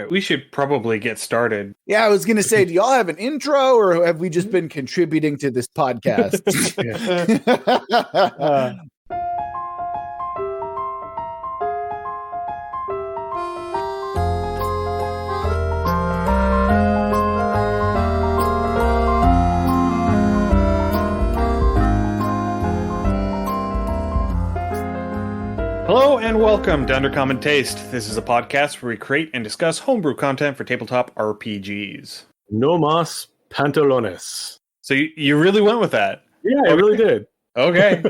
We should probably get started. Yeah, I was going to say, do y'all have an intro or have we just been contributing to this podcast? Hello and welcome to Undercommon Taste. This is a podcast where we create and discuss homebrew content for tabletop RPGs. No más pantalones. So you really went with that? Yeah, I really did. Okay.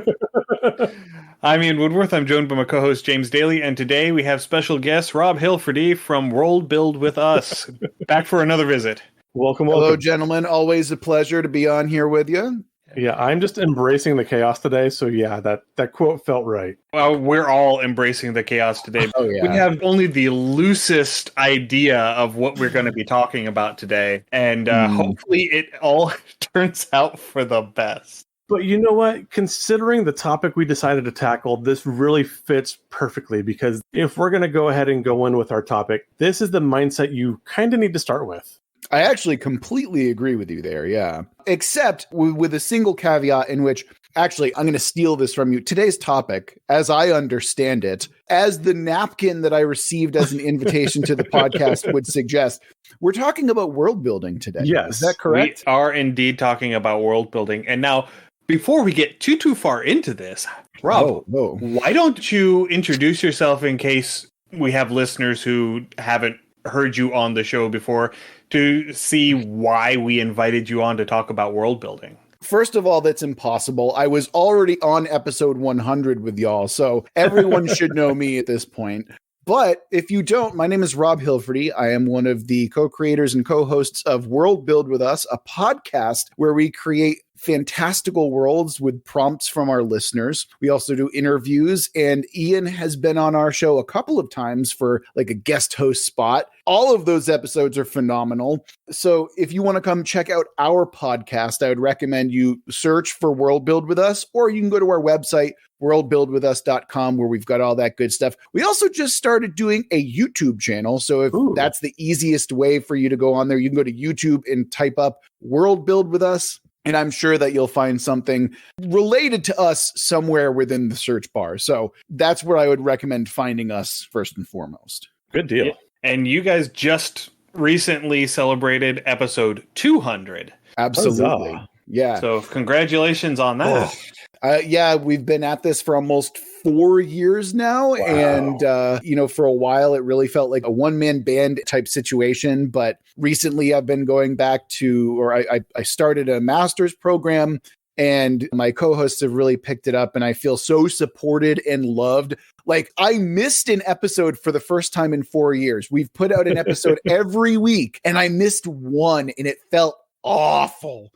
I'm Ian Woodworth. I'm joined by my co-host James Daly, and today we have special guest Rob Hilferty from Worldbuild With Us, back for another visit. Welcome. Hello, gentlemen. Always a pleasure to be on here with you. Yeah, I'm just embracing the chaos today, so yeah, that quote felt right. Well, we're all embracing the chaos today. Oh, yeah. We have only the loosest idea of what we're going to be talking about today, and hopefully it all turns out for the best. But you know what? Considering the topic we decided to tackle, this really fits perfectly, because if we're going to go ahead and go in with our topic, this is the mindset you kind of need to start with. I actually completely agree with you there, yeah. Except with a single caveat in which, actually, I'm going to steal this from you. Today's topic, as I understand it, as the napkin that I received as an invitation to the podcast would suggest, we're talking about world building today. Yes. Is that correct? We are indeed talking about world building. And now, before we get too far into this, Rob, why don't you introduce yourself in case we have listeners who haven't heard you on the show before, to see why we invited you on to talk about world building. First of all, that's impossible. I was already on episode 100 with y'all, so everyone should know me at this point. But if you don't, my name is Rob Hilferty. I am one of the co-creators and co-hosts of Worldbuild With Us, a podcast where we create fantastical worlds with prompts from our listeners. We also do interviews, and Ian has been on our show a couple of times for like a guest host spot. All of those episodes are phenomenal. So if you want to come check out our podcast, I would recommend you search for Worldbuild With Us, or you can go to our website, worldbuildwithus.com, where we've got all that good stuff. We also just started doing a YouTube channel. So if that's the easiest way for you to go on there, you can go to YouTube and type up Worldbuild With Us. And I'm sure that you'll find something related to us somewhere within the search bar. So that's where I would recommend finding us first and foremost. Good deal. Yeah. And you guys just recently celebrated episode 200. Absolutely. Huzzah. Yeah. So congratulations on that. Yeah, we've been at this for almost 4 years now. Wow. And, for a while, it really felt like a one-man band type situation. But recently I've been going back I started a master's program, and my co-hosts have really picked it up, and I feel so supported and loved. Like, I missed an episode for the first time in 4 years. We've put out an episode every week, and I missed one, and it felt awful.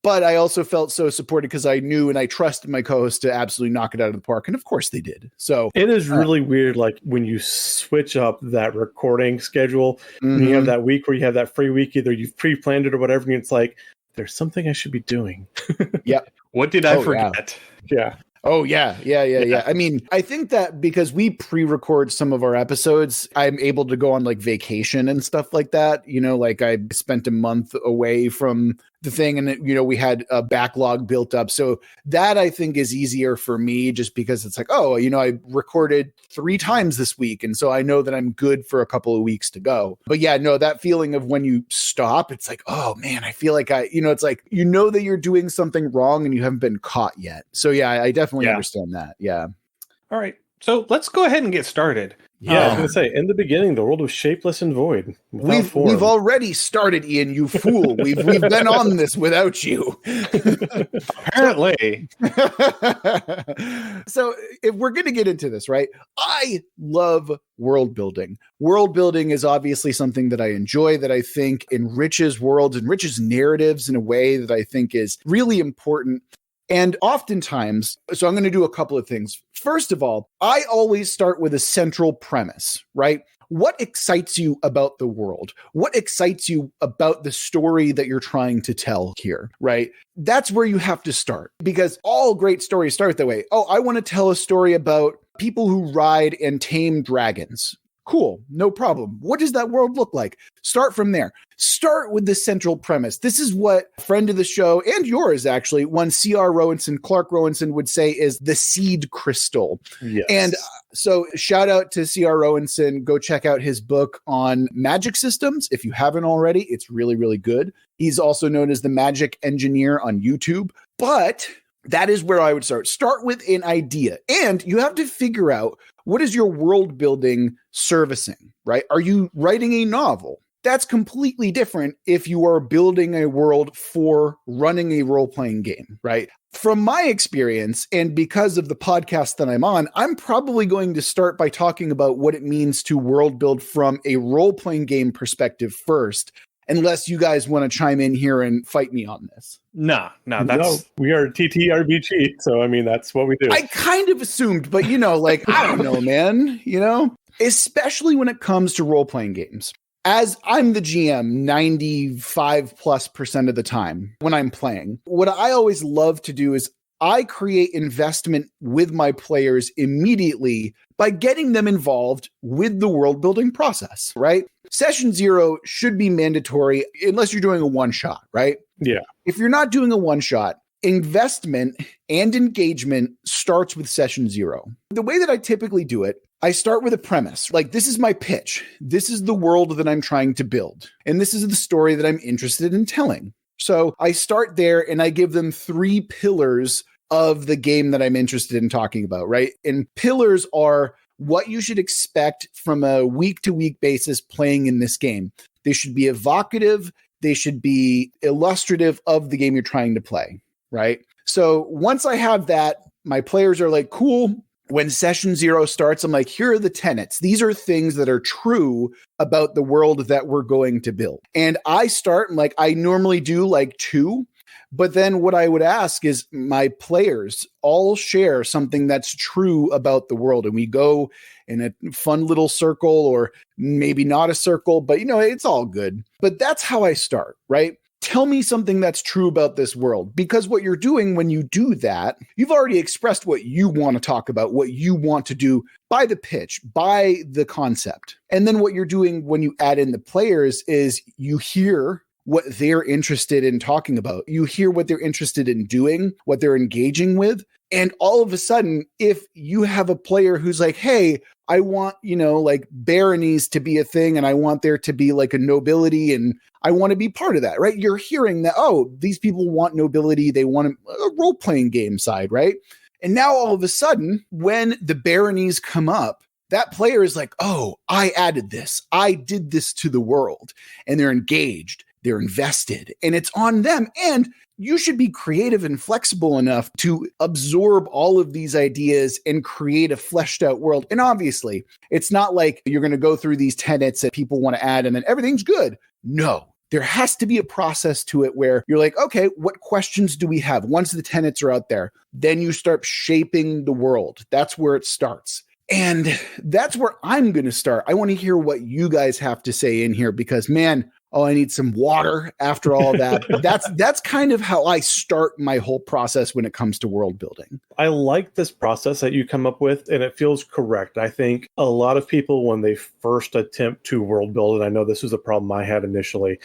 But I also felt so supported because I knew and I trusted my co-host to absolutely knock it out of the park. And of course they did. So it is really weird, like when you switch up that recording schedule, and you have that week where you have that free week, either you've pre-planned it or whatever, and it's like, there's something I should be doing. Yeah. What did I forget? Yeah. Oh, yeah. I mean, I think that because we pre-record some of our episodes, I'm able to go on like vacation and stuff like that. Like I spent a month away from the thing, and we had a backlog built up. So that I think is easier for me, just because it's like, I recorded 3 times this week. And so I know that I'm good for a couple of weeks to go. But yeah, no, that feeling of when you stop, it's like, oh man, I feel like it's like, that you're doing something wrong and you haven't been caught yet. So yeah, I definitely understand that. Yeah. All right. So let's go ahead and get started. Yeah, I was going to say, in the beginning, the world was shapeless and void. We've already started, Ian, you fool. We've been on this without you. Apparently. So if we're going to get into this, right, I love world building. World building is obviously something that I enjoy, that I think enriches worlds, enriches narratives in a way that I think is really important. And oftentimes, so I'm going to do a couple of things. First of all, I always start with a central premise, right? What excites you about the world? What excites you about the story that you're trying to tell here, right? That's where you have to start, because all great stories start that way. Oh, I want to tell a story about people who ride and tame dragons. Cool, no problem. What does that world look like? Start from there. Start with the central premise. This is what a friend of the show, and yours actually, one C.R. Rowanson, Clark Rowanson, would say is the seed crystal. Yes. And so shout out to C.R. Rowanson. Go check out his book on magic systems. If you haven't already, it's really, really good. He's also known as the Magic Engineer on YouTube. But that is where I would start. Start with an idea. And you have to figure out, what is your world building servicing, right? Are you writing a novel? That's completely different if you are building a world for running a role-playing game, right? From my experience, and because of the podcast that I'm on, I'm probably going to start by talking about what it means to world build from a role-playing game perspective first, unless you guys want to chime in here and fight me on this. No, that's... No, we are TTRPG, so I mean, that's what we do. I kind of assumed, but I don't know, man, especially when it comes to role-playing games. As I'm the GM 95+% of the time when I'm playing, what I always love to do is I create investment with my players immediately by getting them involved with the world building process, right? Session 0 should be mandatory unless you're doing a one-shot, right? Yeah. If you're not doing a one-shot, investment and engagement starts with session 0. The way that I typically do it, I start with a premise. Like, this is my pitch. This is the world that I'm trying to build. And this is the story that I'm interested in telling. So I start there and I give them 3 pillars of the game that I'm interested in talking about, right? And pillars are what you should expect from a week-to-week basis playing in this game. They should be evocative. They should be illustrative of the game you're trying to play, right? So once I have that, my players are like, cool. When session 0 starts, I'm like, here are the tenets. These are things that are true about the world that we're going to build. And I start, like, I normally do like 2. But then what I would ask is my players all share something that's true about the world. And we go in a fun little circle, or maybe not a circle, but it's all good. But that's how I start, right? Tell me something that's true about this world. Because what you're doing when you do that, you've already expressed what you want to talk about, what you want to do by the pitch, by the concept. And then what you're doing when you add in the players is you hear what they're interested in talking about. You hear what they're interested in doing, what they're engaging with. And all of a sudden, if you have a player who's like, hey, I want, like baronies to be a thing, and I want there to be like a nobility, and I want to be part of that, right? You're hearing that, oh, these people want nobility. They want a role-playing game side, right? And now all of a sudden, when the baronies come up, that player is like, oh, I added this. I did this to the world. And they're engaged. They're invested, and it's on them. And you should be creative and flexible enough to absorb all of these ideas and create a fleshed out world. And obviously, it's not like you're going to go through these tenets that people want to add and then everything's good. No, there has to be a process to it where you're like, okay, what questions do we have? Once the tenets are out there, then you start shaping the world. That's where it starts. And that's where I'm going to start. I want to hear what you guys have to say in here because, man, oh, I need some water after all that. That's kind of how I start my whole process when it comes to world building. I like this process that you come up with, and it feels correct. I think a lot of people, when they first attempt to world build, and I know this was a problem I had initially,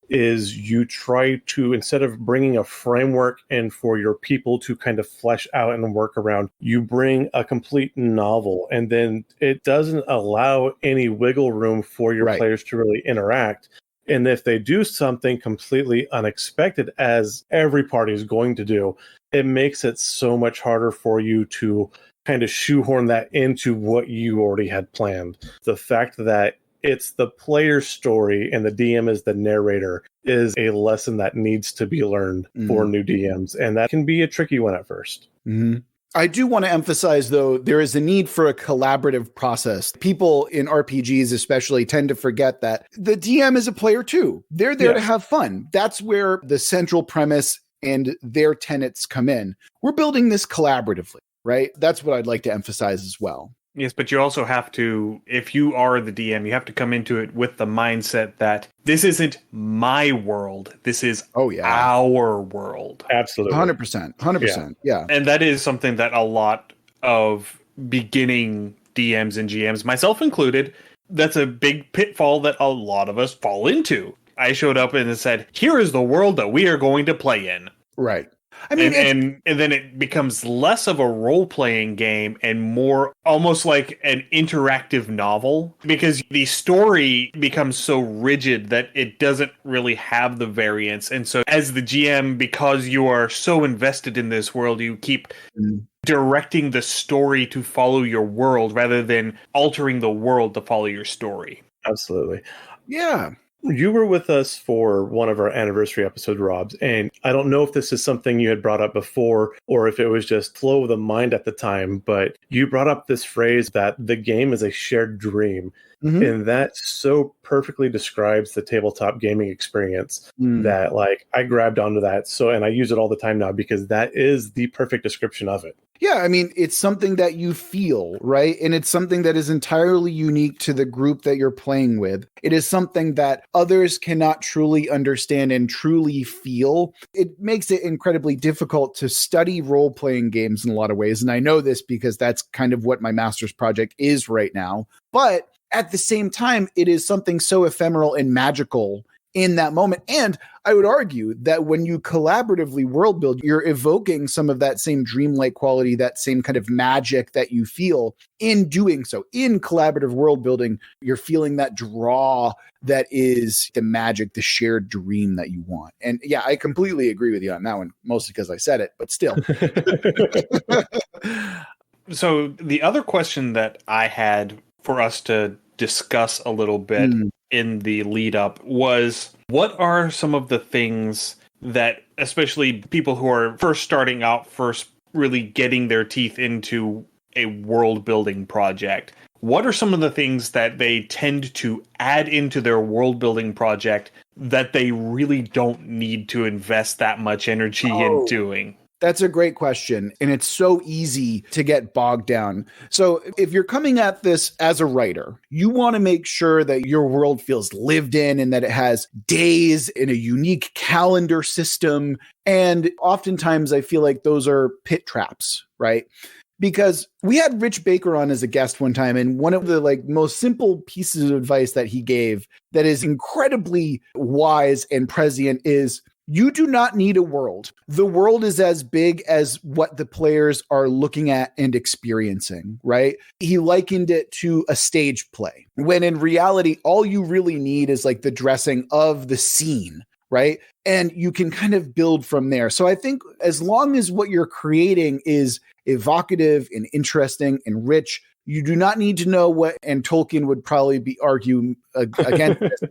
is you try to, instead of bringing a framework in for your people to kind of flesh out and work around, you bring a complete novel, and then it doesn't allow any wiggle room for your players to really interact. And if they do something completely unexpected, as every party is going to do, it makes it so much harder for you to kind of shoehorn that into what you already had planned. The fact that it's the player's story and the DM is the narrator is a lesson that needs to be learned for new DMs. And that can be a tricky one at first. Mm-hmm. I do want to emphasize, though, there is a need for a collaborative process. People in RPGs especially tend to forget that the DM is a player too. They're there to have fun. That's where the central premise and their tenets come in. We're building this collaboratively, right? That's what I'd like to emphasize as well. Yes, but you also have to, if you are the DM, you have to come into it with the mindset that this isn't my world. This is our world. Absolutely. 100%. Yeah. And that is something that a lot of beginning DMs and GMs, myself included, that's a big pitfall that a lot of us fall into. I showed up and it said, here is the world that we are going to play in. Right. I mean, and then it becomes less of a role-playing game and more almost like an interactive novel, because the story becomes so rigid that it doesn't really have the variance. And so as the GM, because you are so invested in this world, you keep directing the story to follow your world rather than altering the world to follow your story. Absolutely. Yeah. You were with us for one of our anniversary episodes, Rob's, and I don't know if this is something you had brought up before or if it was just flow of the mind at the time, but you brought up this phrase that the game is a shared dream. Mm-hmm. And that so perfectly describes the tabletop gaming experience that, like, I grabbed onto that. And I use it all the time now because that is the perfect description of it. Yeah, I mean, it's something that you feel, right? And it's something that is entirely unique to the group that you're playing with. It is something that others cannot truly understand and truly feel. It makes it incredibly difficult to study role-playing games in a lot of ways. And I know this because that's kind of what my master's project is right now. But at the same time, it is something so ephemeral and magical in that moment. And I would argue that when you collaboratively world build, you're evoking some of that same dreamlike quality, that same kind of magic that you feel in doing so. In collaborative world building, you're feeling that draw that is the magic, the shared dream that you want. And yeah, I completely agree with you on that one, mostly because I said it, but still. So the other question that I had for us to discuss a little bit in the lead up was, what are some of the things that, especially people who are first starting out, first really getting their teeth into a world building project, what are some of the things that they tend to add into their world building project that they really don't need to invest that much energy in doing? That's a great question. And it's so easy to get bogged down. So if you're coming at this as a writer, you want to make sure that your world feels lived in and that it has days in a unique calendar system. And oftentimes I feel like those are pit traps, right? Because we had Rich Baker on as a guest one time, and one of the most simple pieces of advice that he gave that is incredibly wise and prescient is, you do not need a world. The world is as big as what the players are looking at and experiencing, right? He likened it to a stage play, when in reality, all you really need is the dressing of the scene, right? And you can kind of build from there. So I think as long as what you're creating is evocative and interesting and rich, you do not need to know what, and Tolkien would probably be arguing against this, but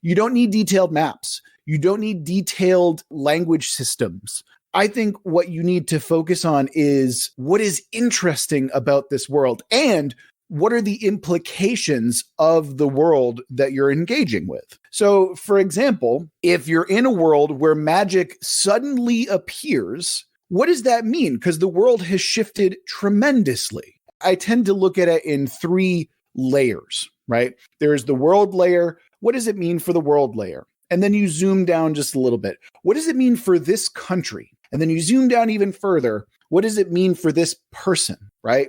you don't need detailed maps. You don't need detailed language systems. I think what you need to focus on is what is interesting about this world and what are the implications of the world that you're engaging with. So, for example, if you're in a world where magic suddenly appears, what does that mean? Because the world has shifted tremendously. I tend to look at it in 3 layers, right? There's the world layer. What does it mean for the world layer? And then you zoom down just a little bit. What does it mean for this country? And then you zoom down even further. What does it mean for this person, right?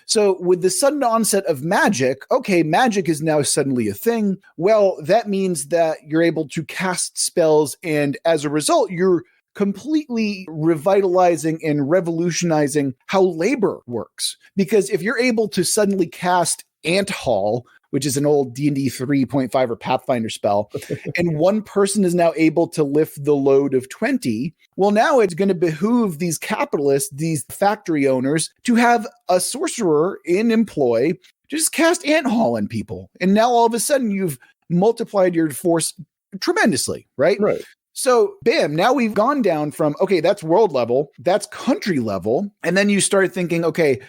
So with the sudden onset of magic, okay, magic is now suddenly a thing. Well, that means that you're able to cast spells, and as a result, you're completely revitalizing and revolutionizing how labor works. Because if you're able to suddenly cast Ant Hall, which is an old D&D 3.5 or Pathfinder spell, and one person is now able to lift the load of 20, well, now it's going to behoove these capitalists, these factory owners, to have a sorcerer in employ just cast Ant Hall on people. And now all of a sudden you've multiplied your force tremendously, right? Right. So bam, now we've gone down from, okay, that's world level, that's country level. And then you start thinking, okay,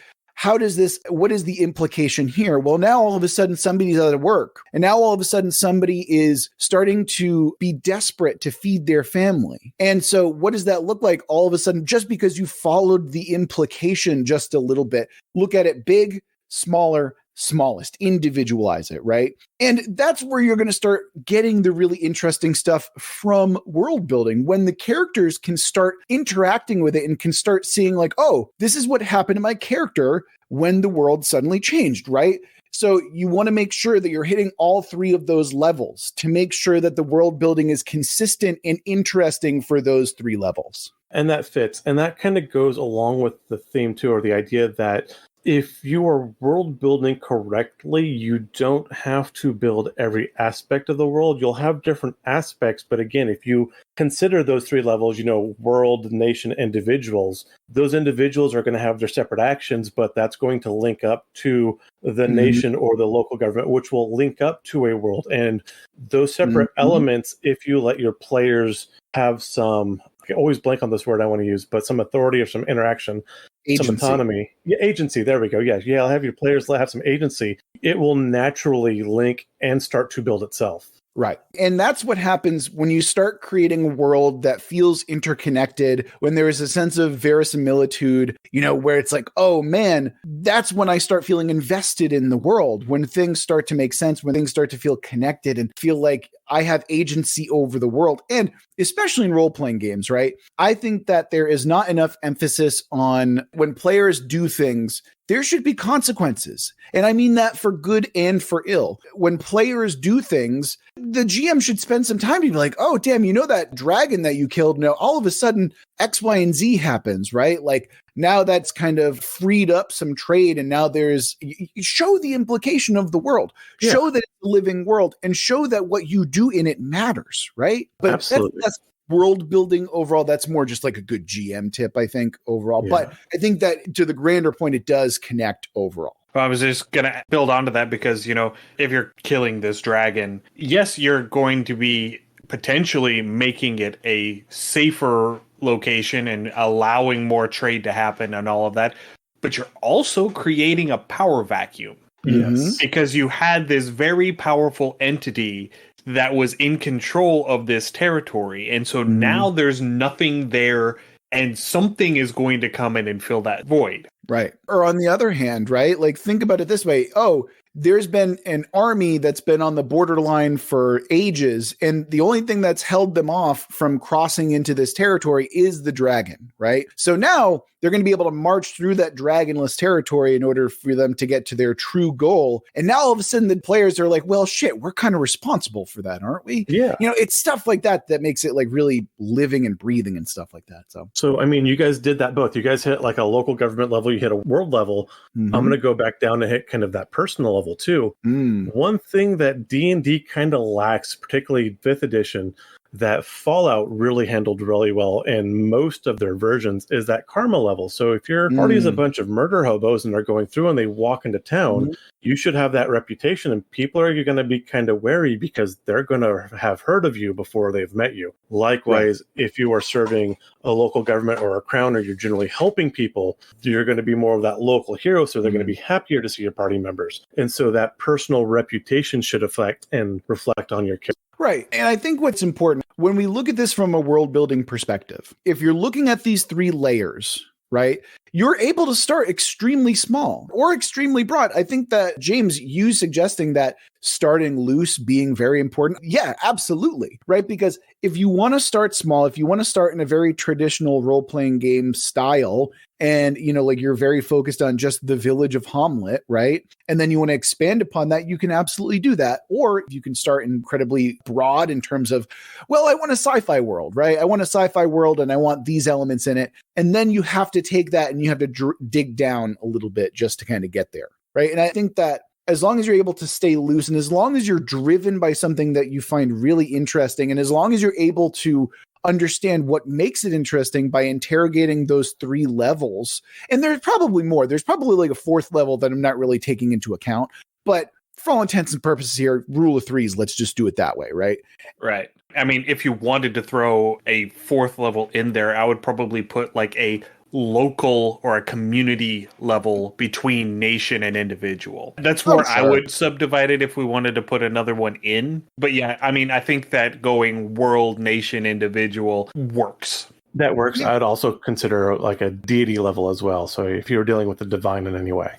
what is the implication here? Well, now all of a sudden somebody's out of work. And now all of a sudden somebody is starting to be desperate to feed their family. And so what does that look like all of a sudden, just because you followed the implication just a little bit? Look at it big, smaller, smallest, individualize it, right? And that's where you're going to start getting the really interesting stuff from world building, when the characters can start interacting with it and can start seeing oh, this is what happened to my character when the world suddenly changed, right? So you want to make sure that you're hitting all three of those levels to make sure that the world building is consistent and interesting for those three levels. And that fits. And that kind of goes along with the theme too, or the idea that if you are world building correctly, you don't have to build every aspect of the world. You'll have different aspects. But again, if you consider those three levels, world, nation, individuals, those individuals are going to have their separate actions, but that's going to link up to the nation or the local government, which will link up to a world. And those separate elements, if you let your players have some, I always blank on this word I want to use, but some authority or some interaction, agency. Some autonomy. Yeah, agency. There we go. Yeah. I'll have your players have some agency. It will naturally link and start to build itself. Right. And that's what happens when you start creating a world that feels interconnected, when there is a sense of verisimilitude, where it's like, oh man, that's when I start feeling invested in the world, when things start to make sense, when things start to feel connected and feel like I have agency over the world. And especially in role-playing games, right? I think that there is not enough emphasis on when players do things, there should be consequences. And I mean that for good and for ill. When players do things, the GM should spend some time to be like, oh, damn, that dragon that you killed, now all of a sudden X, Y, and Z happens, right? Like now that's kind of freed up some trade. And now show the implication of the world, show that it's a living world, and show that what you do in it matters, right? But absolutely. That's world building overall. That's more just like a good GM tip, I think, overall. Yeah. But I think that to the grander point, it does connect overall. Well, I was just going to build onto that because, if you're killing this dragon, yes, you're going to be potentially making it a safer location and allowing more trade to happen and all of that. But you're also creating a power vacuum. Yes. Because you had this very powerful entity that was in control of this territory. And so now there's nothing there, and something is going to come in and fill that void. Right. Or on the other hand, right? Like think about it this way. Oh, there's been an army that's been on the borderline for ages, and the only thing that's held them off from crossing into this territory is the dragon, right? So now they're going to be able to march through that dragonless territory in order for them to get to their true goal. And now all of a sudden the players are like, well, shit, we're kind of responsible for that, aren't we? Yeah. It's stuff like that makes it like really living and breathing and stuff like that. So I mean, you guys did that both. You guys hit like a local government level, you hit a world level. I'm going to go back down to hit kind of that personal level too. One thing that D&D kind of lacks, particularly 5th edition, that Fallout really handled really well in most of their versions, is that karma level. So if your party is a bunch of murder hobos and they're going through and they walk into town, you should have that reputation, and people are going to be kind of wary because they're going to have heard of you before they've met you. Likewise, if you are serving a local government or a crown, or you're generally helping people, you're going to be more of that local hero, so they're going to be happier to see your party members. And so that personal reputation should affect and reflect on your character. Right. And I think what's important when we look at this from a world building perspective, if you're looking at these 3 layers, right, you're able to start extremely small or extremely broad. I think that, James, you suggesting that starting loose being very important. Yeah, absolutely. Right. Because if you want to start small, if you want to start in a very traditional role-playing game style, and, like you're very focused on just the village of Hamlet, right? And then you want to expand upon that, you can absolutely do that. Or you can start incredibly broad in terms of, well, I want a sci-fi world, right? I want a sci-fi world and I want these elements in it. And then you have to take that and you have to dig down a little bit just to kind of get there, right? And I think that as long as you're able to stay loose, and as long as you're driven by something that you find really interesting, and as long as you're able to understand what makes it interesting by interrogating those 3 levels, and there's probably more. There's probably like a 4th level that I'm not really taking into account, but for all intents and purposes here, rule of 3s, let's just do it that way, right? Right. I mean, if you wanted to throw a 4th level in there, I would probably put like a local or a community level between nation and individual. That's where I would subdivide it if we wanted to put another one in. But yeah, I mean, I think that going world, nation, individual works. That works. Yeah. I'd also consider like a deity level as well. So if you're dealing with the divine in any way.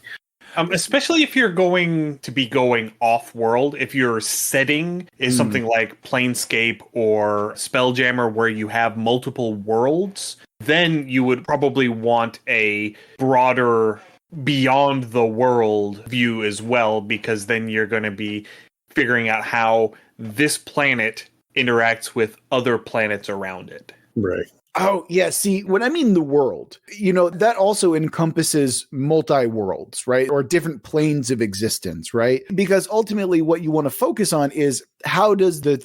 Especially if you're going to be going off-world, if your setting is something like Planescape or Spelljammer where you have multiple worlds, then you would probably want a broader beyond the world view as well, because then you're going to be figuring out how this planet interacts with other planets around it. Right. Oh, yeah. See, when I mean the world, that also encompasses multi-worlds, right? Or different planes of existence, right? Because ultimately what you want to focus on is how does the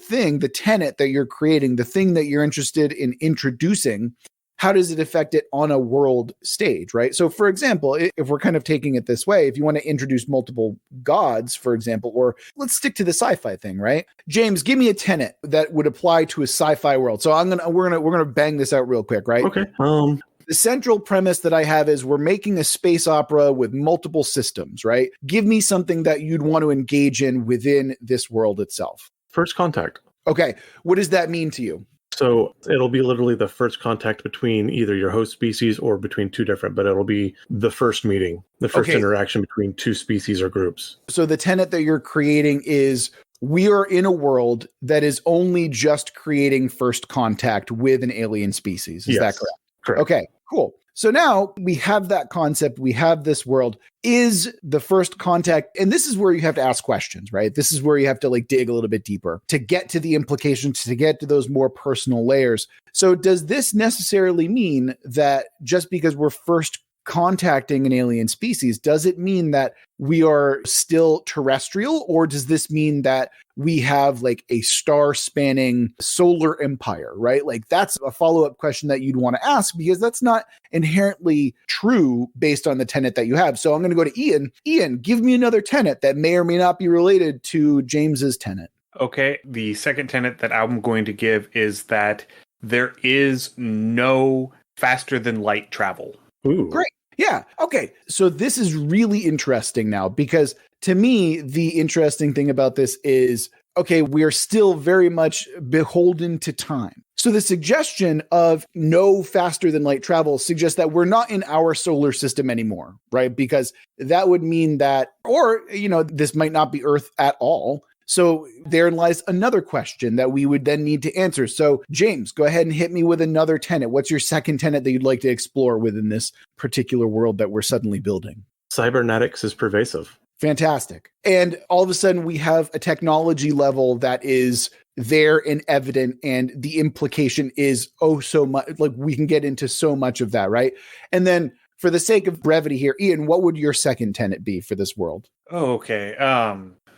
tenet that you're creating, the thing that you're interested in introducing, how does it affect it on a world stage, right? So, for example, if we're kind of taking it this way, if you want to introduce multiple gods, for example, or let's stick to the sci-fi thing, right? James, give me a tenet that would apply to a sci-fi world. So we're gonna bang this out real quick, right? Okay. The central premise that I have is we're making a space opera with multiple systems, right? Give me something that you'd want to engage in within this world itself. First contact. Okay. What does that mean to you? So it'll be literally the first contact between either your host species or between two different, but it'll be the first meeting, the first interaction between two species or groups. So the tenet that you're creating is we are in a world that is only just creating first contact with an alien species. Is that correct? Correct. Okay, cool. So now we have that concept, we have this world. Is the first contact, and this is where you have to ask questions, right? This is where you have to dig a little bit deeper to get to the implications, to get to those more personal layers. So does this necessarily mean that just because we're first contacting an alien species, does it mean that we are still terrestrial, or does this mean that we have a star-spanning solar empire, right? That's a follow-up question that you'd want to ask, because that's not inherently true based on the tenet that you have. So I'm going to go to Ian. Ian, give me another tenet that may or may not be related to James's tenet. Okay, the second tenet that I'm going to give is that there is no faster than light travel. Ooh. Great. Yeah. Okay. So this is really interesting now, because to me, the interesting thing about this is, okay, we are still very much beholden to time. So the suggestion of no faster than light travel suggests that we're not in our solar system anymore, right? Because that would mean that, or, this might not be Earth at all. So therein lies another question that we would then need to answer. So James, go ahead and hit me with another tenet. What's your second tenet that you'd like to explore within this particular world that we're suddenly building? Cybernetics is pervasive. Fantastic. And all of a sudden we have a technology level that is there and evident, and the implication is so much, we can get into so much of that, right? And then for the sake of brevity here, Ian, what would your second tenet be for this world? Oh, okay.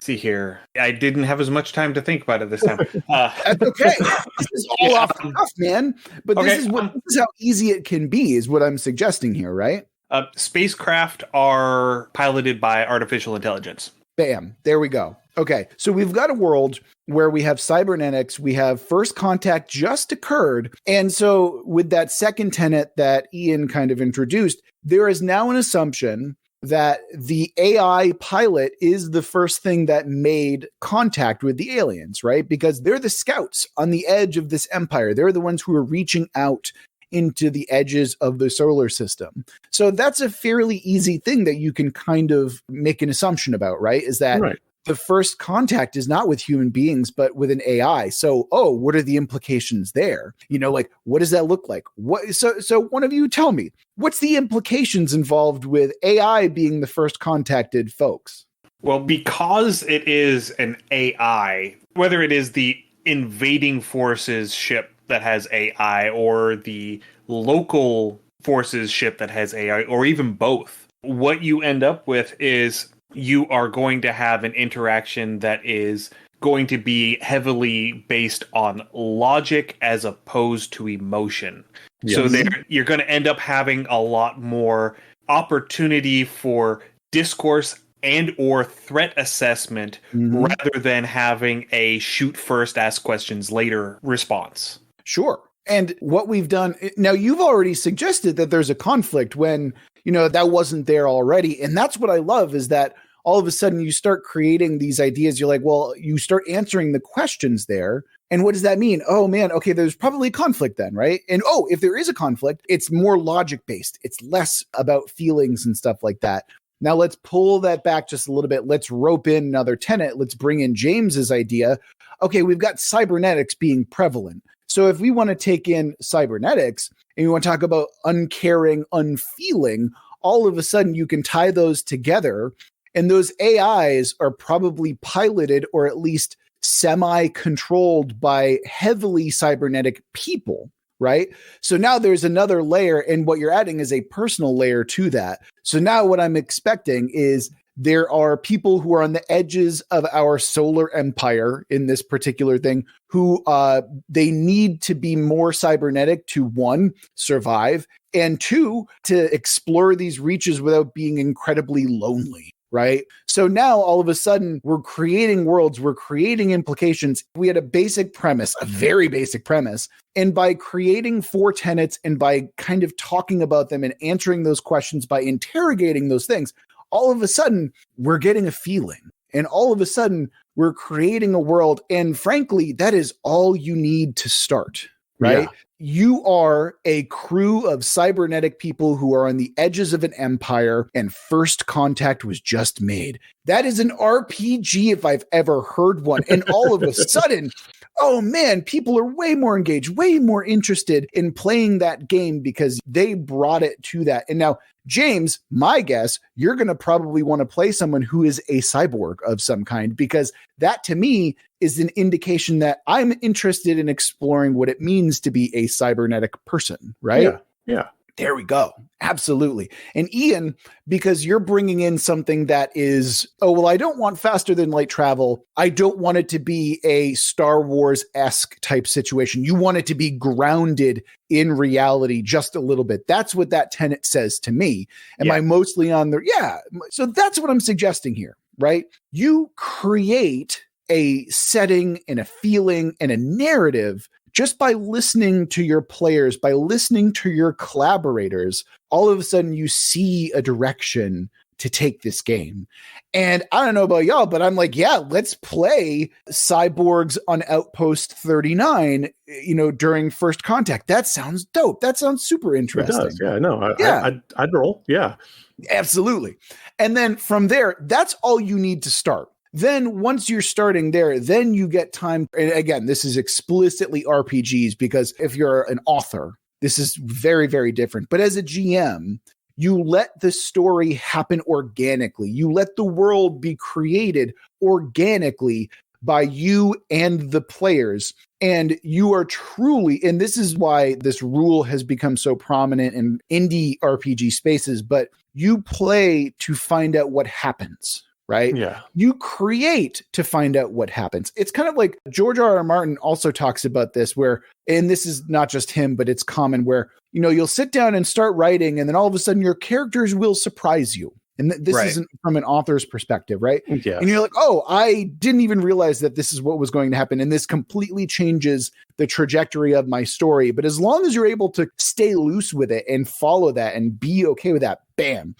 See here. I didn't have as much time to think about it this time. That's okay. This is all off the cuff, man. But this is how easy it can be, is what I'm suggesting here, right? Spacecraft are piloted by artificial intelligence. Bam. There we go. Okay. So we've got a world where we have cybernetics, we have first contact just occurred. And so with that second tenet that Ian kind of introduced, there is now an assumption that the AI pilot is the first thing that made contact with the aliens, right? Because they're the scouts on the edge of this empire. They're the ones who are reaching out into the edges of the solar system. So that's a fairly easy thing that you can kind of make an assumption about, right? Is that the first contact is not with human beings, but with an AI. So, what are the implications there? What does that look like? So one of you tell me, what's the implications involved with AI being the first contacted folks? Well, because it is an AI, whether it is the invading forces ship that has AI or the local forces ship that has AI, or even both, what you end up with is you are going to have an interaction that is going to be heavily based on logic as opposed to emotion. Yes. So you're going to end up having a lot more opportunity for discourse and or threat assessment rather than having a shoot first, ask questions later response. Sure. And what we've done now, you've already suggested that there's a conflict when, that wasn't there already. And that's what I love, is that all of a sudden you start creating these ideas. You're like, well, you start answering the questions there. And what does that mean? Oh man, okay, there's probably a conflict then, right? And if there is a conflict, it's more logic based. It's less about feelings and stuff like that. Now let's pull that back just a little bit. Let's rope in another tenet. Let's bring in James's idea. Okay, we've got cybernetics being prevalent. So if we want to take in cybernetics and we want to talk about uncaring, unfeeling, all of a sudden you can tie those together, and those AIs are probably piloted or at least semi-controlled by heavily cybernetic people, right? So now there's another layer, and what you're adding is a personal layer to that. So now what I'm expecting is there are people who are on the edges of our solar empire in this particular thing who they need to be more cybernetic to, one, survive, and two, to explore these reaches without being incredibly lonely. Right. So now all of a sudden we're creating worlds, we're creating implications. We had a basic premise, a very basic premise. And by creating 4 tenets and by kind of talking about them and answering those questions, by interrogating those things, all of a sudden we're getting a feeling, and all of a sudden we're creating a world. And frankly, that is all you need to start. Right. Yeah. You are a crew of cybernetic people who are on the edges of an empire, and first contact was just made. That is an RPG if I've ever heard one. And all of a sudden, oh man, people are way more engaged, way more interested in playing that game because they brought it to that. And now, James, my guess, you're going to probably want to play someone who is a cyborg of some kind, because that to me is an indication that I'm interested in exploring what it means to be a cybernetic person, right? Yeah. Yeah. There we go. Absolutely. And Ian, because you're bringing in something that is, oh, well, I don't want faster than light travel. I don't want it to be a Star Wars-esque type situation. You want it to be grounded in reality just a little bit. That's what that tenet says to me. Am I mostly on the, so that's what I'm suggesting here, right? You create a setting and a feeling and a narrative just by listening to your players, by listening to your collaborators. All of a sudden you see a direction to take this game. And I don't know about y'all, but I'm like, yeah, let's play cyborgs on Outpost 39, during first contact. That sounds dope. That sounds super interesting. It does. Yeah, no, I'd roll. Yeah, absolutely. And then from there, that's all you need to start. Then once you're starting there, then you get time. And again, this is explicitly RPGs, because if you're an author, this is very, very different. But as a GM, you let the story happen organically. You let the world be created organically by you and the players. And you are truly, and this is why this rule has become so prominent in indie RPG spaces, but you play to find out what happens. Right? Yeah. You create to find out what happens. It's kind of like George R.R. Martin also talks about this, where, and this is not just him, but it's common, where, you'll sit down and start writing, and then all of a sudden your characters will surprise you. And this isn't from an author's perspective, right? Yeah. And you're like, oh, I didn't even realize that this is what was going to happen. And this completely changes the trajectory of my story. But as long as you're able to stay loose with it and follow that and be okay with that, bam.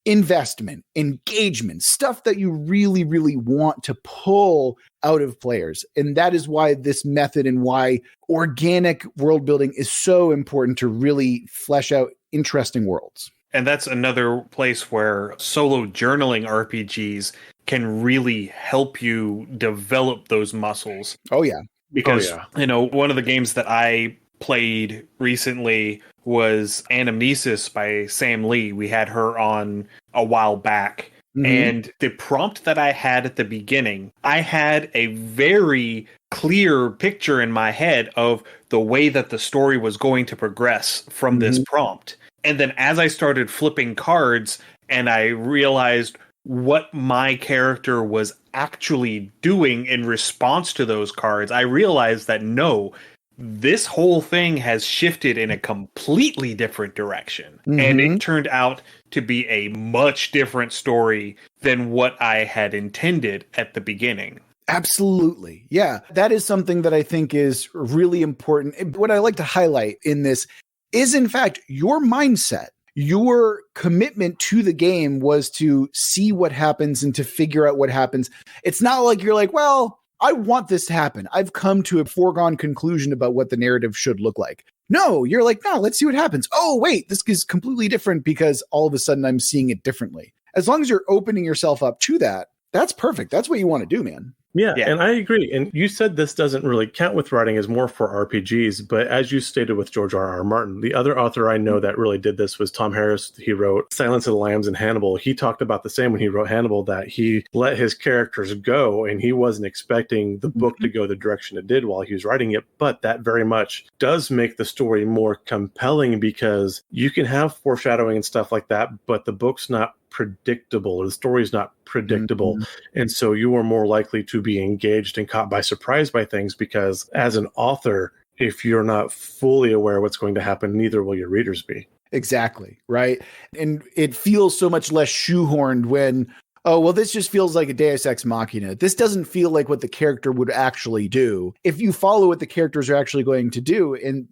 Investment, engagement, stuff that you really, really want to pull out of players. And that is why this method and why organic world building is so important to really flesh out interesting worlds. And that's another place where solo journaling RPGs can really help you develop those muscles. Oh, yeah. Because, one of the games that I played recently was Anamnesis by Sam Lee. We had her on a while back. Mm-hmm. And the prompt that I had at the beginning, I had a very clear picture in my head of the way that the story was going to progress from this prompt. And then as I started flipping cards and I realized what my character was actually doing in response to those cards, I realized that no, this whole thing has shifted in a completely different direction. Mm-hmm. And it turned out to be a much different story than what I had intended at the beginning. Absolutely. Yeah. That is something that I think is really important. What I like to highlight in this is, in fact, your mindset. Your commitment to the game was to see what happens and to figure out what happens. It's not like you're like, well, I want this to happen. I've come to a foregone conclusion about what the narrative should look like. No, you're like, no, let's see what happens. Oh, wait, this is completely different because all of a sudden I'm seeing it differently. As long as you're opening yourself up to that, that's perfect. That's what you want to do, man. Yeah, and I agree. And you said this doesn't really count with writing as more for RPGs, but as you stated with George R.R. Martin, the other author I know that really did this was Tom Harris. He wrote Silence of the Lambs and Hannibal. He talked about the same when he wrote Hannibal, that he let his characters go and he wasn't expecting the book to go the direction it did while he was writing it. But that very much does make the story more compelling because you can have foreshadowing and stuff like that, but the book's not predictable, or the story is not predictable. And so you are more likely to be engaged and caught by surprise by things, because as an author, if you're not fully aware what's going to happen, neither will your readers be. Exactly. Right. And it feels so much less shoehorned when, oh, well, this just feels like a Deus Ex Machina. This doesn't feel like what the character would actually do. If you follow what the characters are actually going to do and,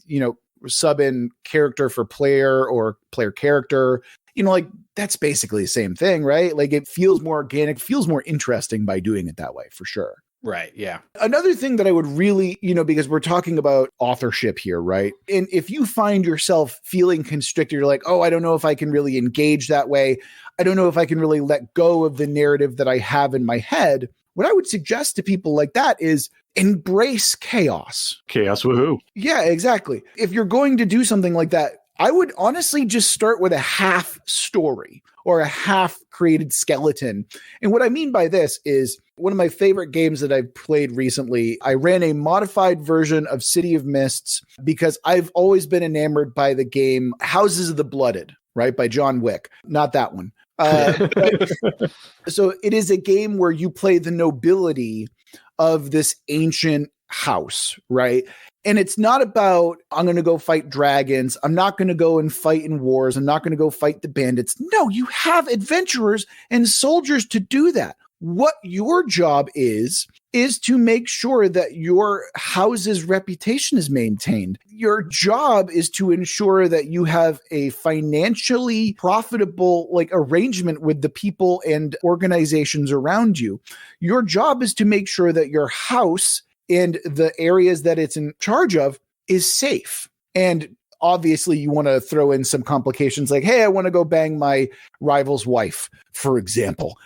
sub in character for player or player character, like that's basically the same thing, right? Like it feels more organic, feels more interesting by doing it that way, for sure. Right. Yeah. Another thing that I would really, because we're talking about authorship here, right? And if you find yourself feeling constricted, you're like, oh, I don't know if I can really engage that way. I don't know if I can really let go of the narrative that I have in my head. What I would suggest to people like that is embrace chaos. Chaos, woohoo. Yeah, exactly. If you're going to do something like that, I would honestly just start with a half story or a half created skeleton. And what I mean by this is one of my favorite games that I've played recently. I ran a modified version of City of Mists because I've always been enamored by the game Houses of the Blooded, right? By John Wick. Not that one. So it is a game where you play the nobility of this ancient house, right? And it's not about, I'm going to go fight dragons. I'm not going to go and fight in wars. I'm not going to go fight the bandits. No, you have adventurers and soldiers to do that. What your job is to make sure that your house's reputation is maintained. Your job is to ensure that you have a financially profitable arrangement with the people and organizations around you. Your job is to make sure that your house and the areas that it's in charge of is safe. And obviously you want to throw in some complications like, hey, I want to go bang my rival's wife, for example,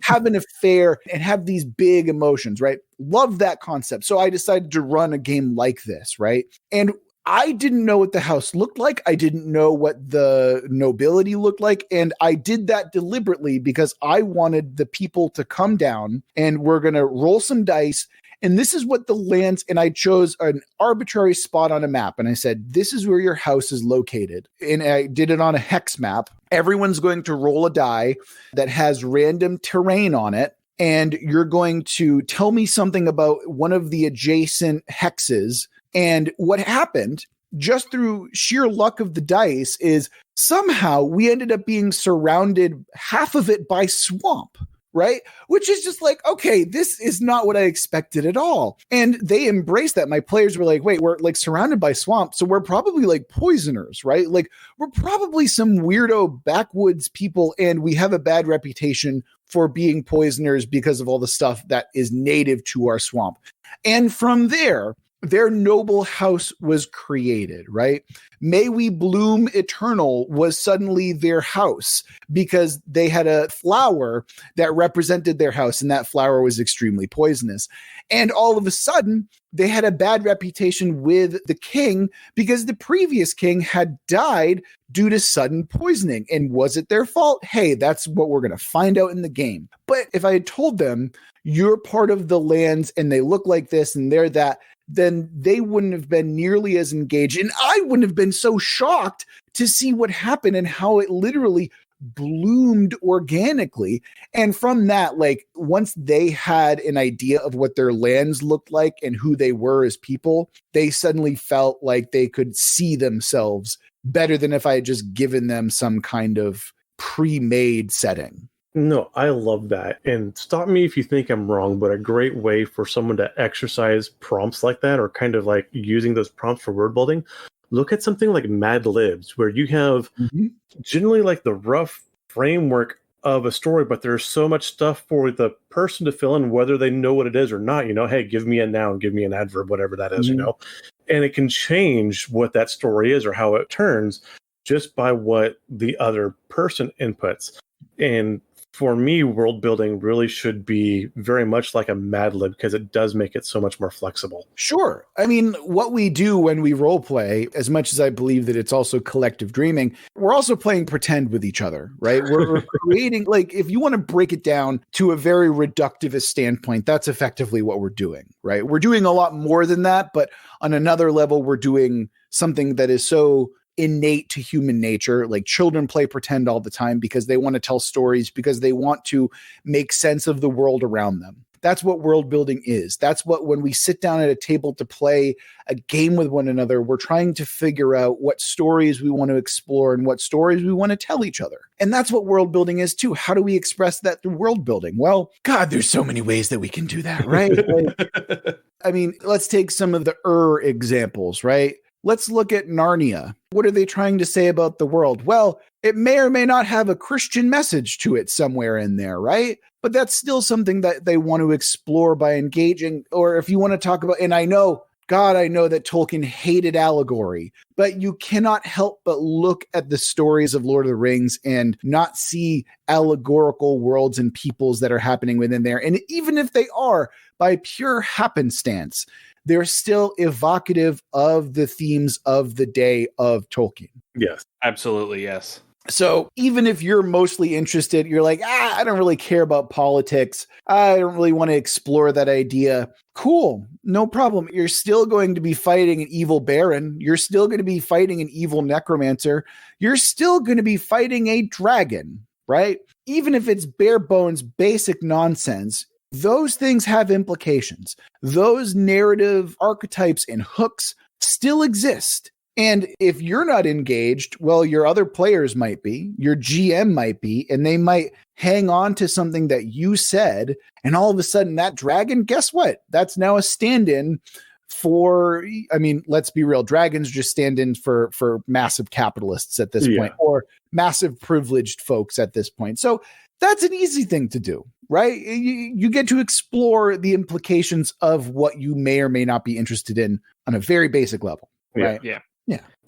have an affair and have these big emotions, right? Love that concept. So I decided to run a game like this, right? And I didn't know what the house looked like. I didn't know what the nobility looked like. And I did that deliberately because I wanted the people to come down and we're going to roll some dice. And this is what the lands, and I chose an arbitrary spot on a map. And I said, this is where your house is located. And I did it on a hex map. Everyone's going to roll a die that has random terrain on it. And you're going to tell me something about one of the adjacent hexes. And what happened, just through sheer luck of the dice, is somehow we ended up being surrounded half of it by swamp. Right? Which is just like, okay, this is not what I expected at all. And they embraced that. My players were like, wait, we're surrounded by swamp. So we're probably poisoners, right? We're probably some weirdo backwoods people. And we have a bad reputation for being poisoners because of all the stuff that is native to our swamp. And from there, their noble house was created, right? May We Bloom Eternal was suddenly their house because they had a flower that represented their house, and that flower was extremely poisonous. And all of a sudden, they had a bad reputation with the king because the previous king had died due to sudden poisoning. And was it their fault? Hey, that's what we're going to find out in the game. But if I had told them, you're part of the lands and they look like this and they're that, then they wouldn't have been nearly as engaged. And I wouldn't have been so shocked to see what happened and how it literally bloomed organically. And from that, once they had an idea of what their lands looked like and who they were as people, they suddenly felt like they could see themselves better than if I had just given them some kind of pre-made setting. No, I love that. And stop me if you think I'm wrong, but a great way for someone to exercise prompts like that, or kind of using those prompts for word building, look at something like Mad Libs, where you have generally the rough framework of a story, but there's so much stuff for the person to fill in, whether they know what it is or not. Hey, give me a noun, give me an adverb, whatever that is, and it can change what that story is or how it turns just by what the other person inputs. And for me, world building really should be very much like a Mad Lib because it does make it so much more flexible. Sure. I mean, what we do when we role play, as much as I believe that it's also collective dreaming, we're also playing pretend with each other, right? We're creating, like, if you want to break it down to a very reductivist standpoint, that's effectively what we're doing, right? We're doing a lot more than that, but on another level, we're doing something that is so innate to human nature. Like, children play pretend all the time because they want to tell stories, because they want to make sense of the world around them. That's what world building is. That's what, when we sit down at a table to play a game with one another, we're trying to figure out what stories we want to explore and what stories we want to tell each other. And that's what world building is too. How do we express that through world building? Well, God, there's so many ways that we can do that, right? I mean, let's take some of the examples, right? Let's look at Narnia. What are they trying to say about the world? Well, it may or may not have a Christian message to it somewhere in there, right? But that's still something that they want to explore by engaging. Or if you want to talk about, and I know that Tolkien hated allegory, but you cannot help but look at the stories of Lord of the Rings and not see allegorical worlds and peoples that are happening within there. And even if they are by pure happenstance, they're still evocative of the themes of the day of Tolkien. Yes, absolutely. Yes. So even if you're mostly interested, you're like, I don't really care about politics. I don't really want to explore that idea. Cool. No problem. You're still going to be fighting an evil baron. You're still going to be fighting an evil necromancer. You're still going to be fighting a dragon, right? Even if it's bare bones, basic nonsense, those things have implications. Those narrative archetypes and hooks still exist. And if you're not engaged, well, your other players might be, your GM might be, and they might hang on to something that you said. And all of a sudden that dragon, guess what? That's now a stand-in for, I mean, let's be real. Dragons just stand in for massive capitalists at this point, or massive privileged folks at this point. So that's an easy thing to do, right? You get to explore the implications of what you may or may not be interested in on a very basic level, right? Yeah.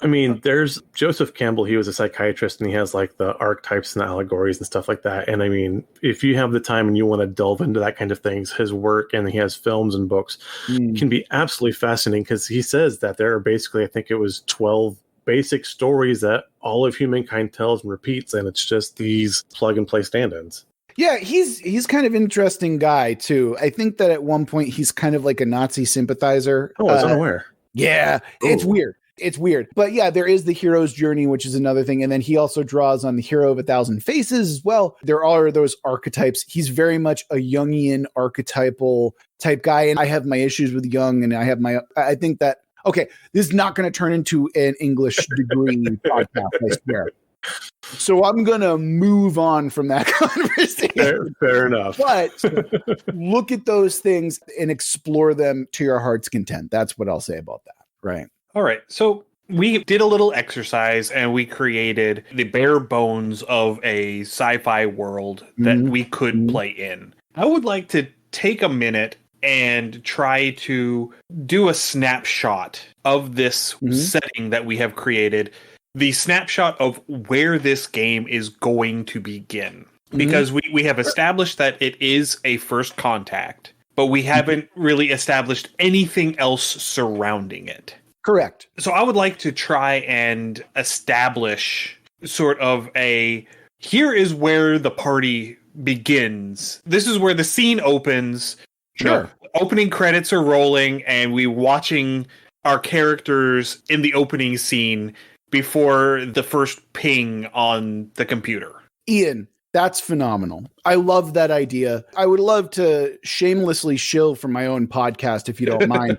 I mean, there's Joseph Campbell. He was a psychiatrist, and he has like the archetypes and the allegories and stuff like that. And I mean, if you have the time and you want to delve into that kind of things, his work, and he has films and books, can be absolutely fascinating, because he says that there are basically, I think it was 12 basic stories that all of humankind tells and repeats, and it's just these plug and play stand-ins. Yeah, he's kind of an interesting guy too. I think that at one point he's kind of like a Nazi sympathizer. Oh, I was unaware. Yeah, it's weird. It's weird. But yeah, there is the hero's journey, which is another thing. And then he also draws on the hero of 1,000 faces as well. There are those archetypes. He's very much a Jungian archetypal type guy. And I have my issues with Jung, and I think that, okay, this is not going to turn into an English degree podcast, I swear. So I'm going to move on from that conversation. Fair enough. But look at those things and explore them to your heart's content. That's what I'll say about that. Right. All right. So we did a little exercise, and we created the bare bones of a sci-fi world that we could play in. I would like to take a minute and try to do a snapshot of this setting that we have created, the snapshot of where this game is going to begin. Because we have established that it is a first contact, but we haven't really established anything else surrounding it. Correct. So I would like to try and establish sort of here is where the party begins. This is where the scene opens. Sure. Opening credits are rolling, and we watching our characters in the opening scene before the first ping on the computer. Ian, that's phenomenal. I love that idea. I would love to shamelessly shill from my own podcast, if you don't mind.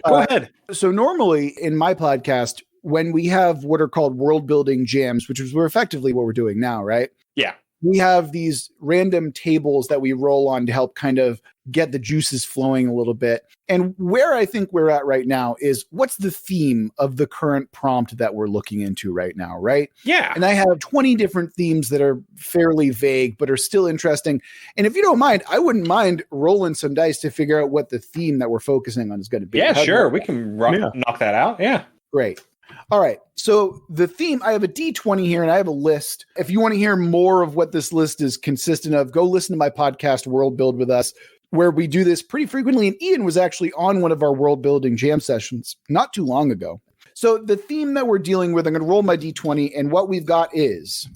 Go ahead. So normally in my podcast, when we have what are called world building jams, which is effectively what we're doing now, right? Yeah. We have these random tables that we roll on to help kind of get the juices flowing a little bit. And where I think we're at right now is, what's the theme of the current prompt that we're looking into right now, right? Yeah. And I have 20 different themes that are fairly vague, but are still interesting. And if you don't mind, I wouldn't mind rolling some dice to figure out what the theme that we're focusing on is going to be. Yeah, sure. We can knock that out. Yeah. Great. All right. So the theme, I have a D20 here and I have a list. If you want to hear more of what this list is consistent of, go listen to my podcast, Worldbuild With Us, where we do this pretty frequently. And Ian was actually on one of our world building jam sessions not too long ago. So the theme that we're dealing with, I'm going to roll my D20, and what we've got is,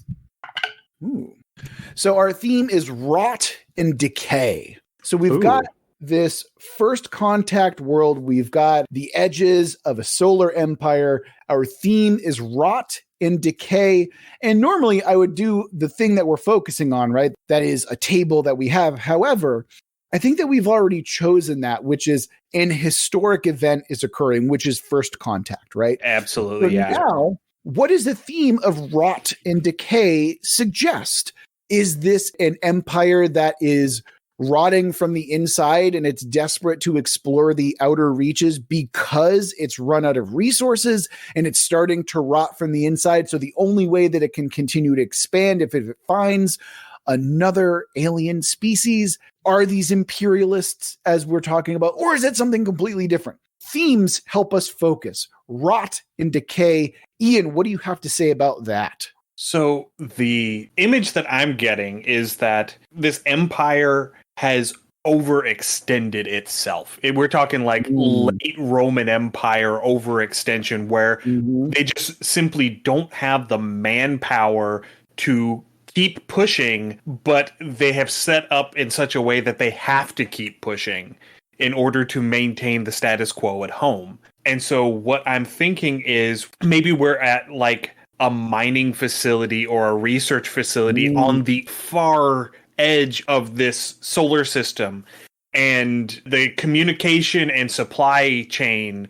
so our theme is rot and decay. So we've got this first contact world. We've got the edges of a solar empire. Our theme is rot and decay. And normally I would do the thing that we're focusing on, right? That is a table that we have. However, I think that we've already chosen that, which is an historic event is occurring, which is first contact, right? Absolutely. So now, what does the theme of rot and decay suggest? Is this an empire that is rotting from the inside and it's desperate to explore the outer reaches because it's run out of resources and it's starting to rot from the inside? So the only way that it can continue to expand if it finds another alien species are these imperialists, as we're talking about, or is it something completely different? Themes help us focus. Rot and decay. Ian, what do you have to say about that? So the image that I'm getting is that this empire has overextended itself. We're talking like late Roman Empire overextension, where they just simply don't have the manpower to keep pushing, but they have set up in such a way that they have to keep pushing in order to maintain the status quo at home. And so what I'm thinking is maybe we're at like a mining facility or a research facility on the far edge of this solar system, and the communication and supply chain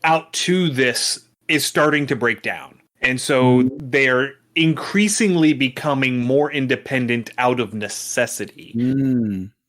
out to this is starting to break down. And so they're increasingly becoming more independent out of necessity.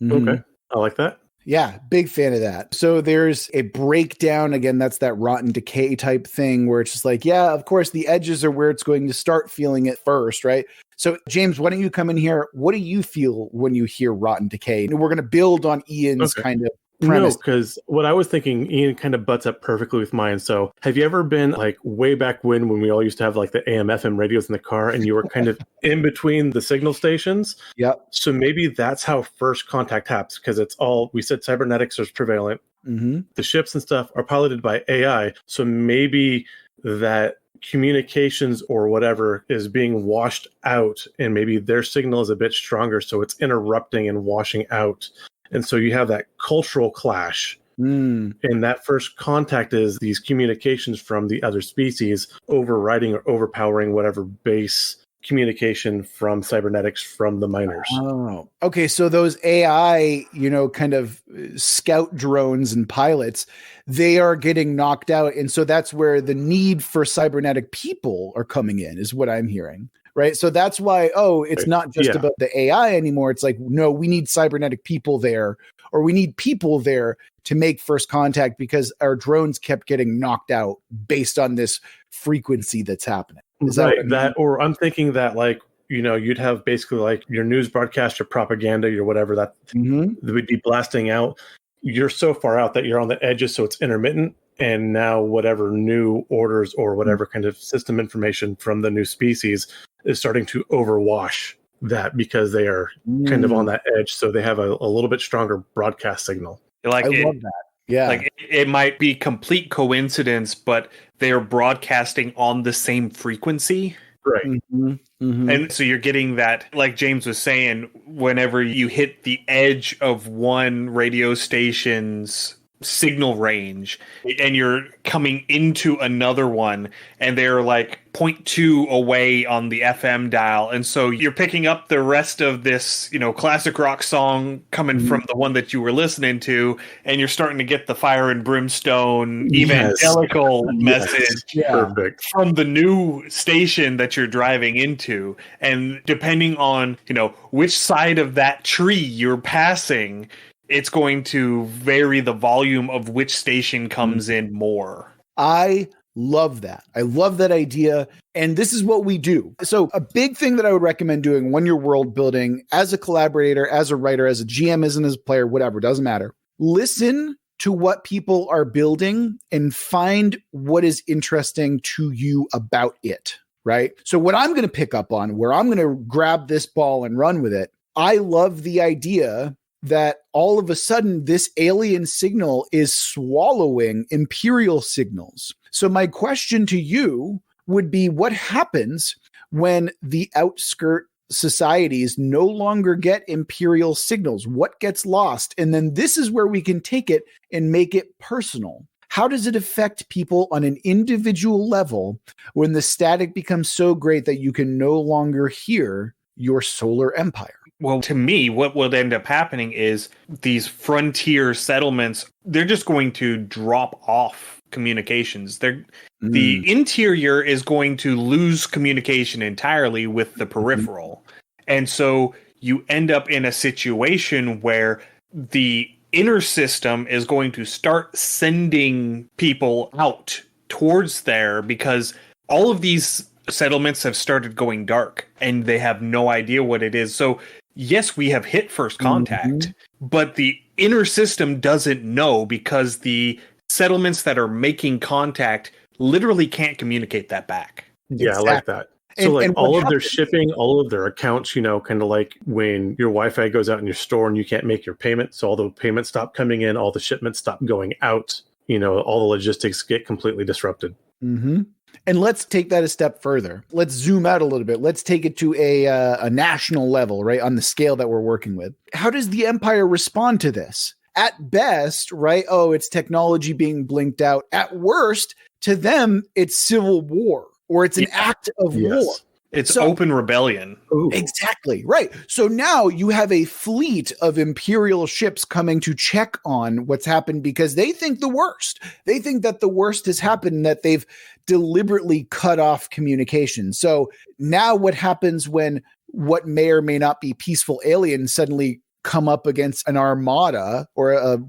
Okay. I like that. Yeah, big fan of that. So there's a breakdown. Again, that's that rotten decay type thing where it's just like, yeah, of course, the edges are where it's going to start feeling it first, right? So, James, why don't you come in here? What do you feel when you hear rotten decay? And we're going to build on Ian's kind of premise. No, because what I was thinking, Ian kind of butts up perfectly with mine. So have you ever been like way back when we all used to have like the AM FM radios in the car and you were kind of in between the signal stations? Yep. So maybe that's how first contact happens, because it's all, we said cybernetics is prevalent. The ships and stuff are piloted by AI. So maybe that communications or whatever is being washed out, and maybe their signal is a bit stronger, so it's interrupting and washing out. And so you have that cultural clash. And that first contact is these communications from the other species overriding or overpowering whatever base communication from cybernetics from the miners. Oh, okay. So those AI, kind of scout drones and pilots, they are getting knocked out. And so that's where the need for cybernetic people are coming in, is what I'm hearing. Right. So that's why, it's not just about the AI anymore. It's like, no, we need cybernetic people there, or we need people there to make first contact because our drones kept getting knocked out based on this frequency that's happening. Is right. That, or I'm thinking that like, you'd have basically like your news broadcast, your propaganda, your whatever that would be blasting out. You're so far out that you're on the edges. So it's intermittent. And now whatever new orders or whatever kind of system information from the new species is starting to overwash that, because they are kind of on that edge. So they have a little bit stronger broadcast signal. Like I love that. Yeah. Like it might be complete coincidence, but they're broadcasting on the same frequency. Right. And so you're getting that, like James was saying, whenever you hit the edge of one radio station's signal range and you're coming into another one and they're like 0.2 away on the FM dial, and so you're picking up the rest of this classic rock song coming from the one that you were listening to, and you're starting to get the fire and brimstone evangelical message from the new station that you're driving into. And depending on which side of that tree you're passing, it's going to vary the volume of which station comes in more. I love that. I love that idea. And this is what we do. So a big thing that I would recommend doing when you're world building, as a collaborator, as a writer, as a GM, as a player, whatever, doesn't matter. Listen to what people are building and find what is interesting to you about it, right? So what I'm going to pick up on, where I'm going to grab this ball and run with it, I love the idea that all of a sudden this alien signal is swallowing Imperial signals. So my question to you would be, what happens when the outskirt societies no longer get Imperial signals? What gets lost? And then this is where we can take it and make it personal. How does it affect people on an individual level when the static becomes so great that you can no longer hear your solar empire? Well, to me, what would end up happening is these frontier settlements, they're just going to drop off communications. The interior is going to lose communication entirely with the peripheral. And so you end up in a situation where the inner system is going to start sending people out towards there, because all of these settlements have started going dark and they have no idea what it is. So yes, we have hit first contact, but the inner system doesn't know, because the settlements that are making contact literally can't communicate that back. Yeah, exactly. I like that. So like all of their shipping, all of their accounts, kind of like when your Wi-Fi goes out in your store and you can't make your payment. So all the payments stop coming in, all the shipments stop going out, all the logistics get completely disrupted. Mm-hmm. And let's take that a step further. Let's zoom out a little bit. Let's take it to a national level, right, on the scale that we're working with. How does the Empire respond to this? At best, right, it's technology being blinked out. At worst, to them, it's civil war, or it's an act of war. It's open rebellion. Ooh. Exactly. Right. So now you have a fleet of Imperial ships coming to check on what's happened, because they think the worst. They think that the worst has happened and that they've deliberately cut off communication. So now what happens when what may or may not be peaceful aliens suddenly come up against an armada, or a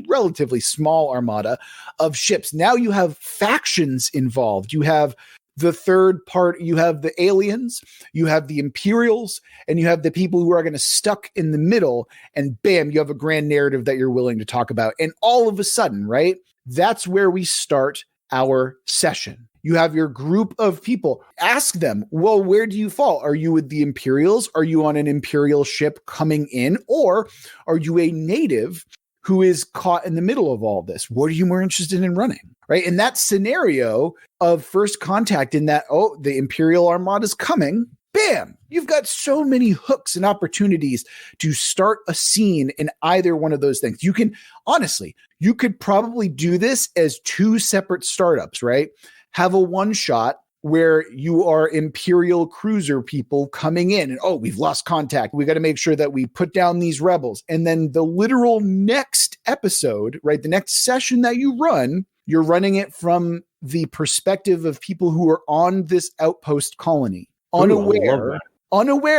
relatively small armada of ships? Now you have factions involved. You have the third part, you have the aliens, you have the Imperials, and you have the people who are going to stuck in the middle, and bam, you have a grand narrative that you're willing to talk about. And all of a sudden, right, that's where we start our session. You have your group of people. Ask them, well, where do you fall? Are you with the Imperials? Are you on an Imperial ship coming in? Or are you a native who is caught in the middle of all this? What are you more interested in running? Right? In that scenario of first contact, in that, the Imperial Armada is coming, bam, you've got so many hooks and opportunities to start a scene in either one of those things. You can, honestly, you could probably do this as two separate startups, right? Have a one shot where you are Imperial cruiser people coming in and, we've lost contact. We got to make sure that we put down these rebels. And then the literal next episode, right? The next session that you run, you're running it from the perspective of people who are on this outpost colony, unaware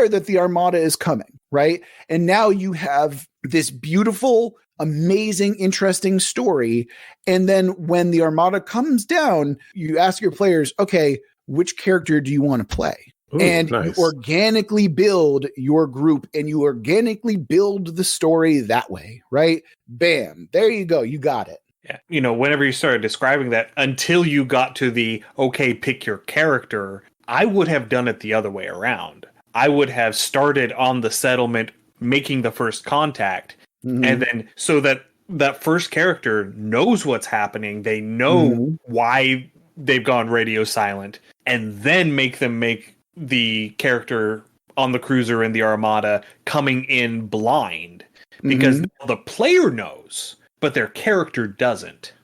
that the Armada is coming, right? And now you have this beautiful, amazing, interesting story. And then when the Armada comes down, you ask your players, okay, which character do you want to play? Ooh, and nice. You organically build your group, and you organically build the story that way, right? Bam, there you go. You got it. Yeah. Whenever you started describing that, until you got to the, okay, pick your character, I would have done it the other way around. I would have started on the settlement, making the first contact, and then so that first character knows what's happening. They know why they've gone radio silent, and then make the character on the cruiser in the Armada coming in blind, because the player knows, but their character doesn't.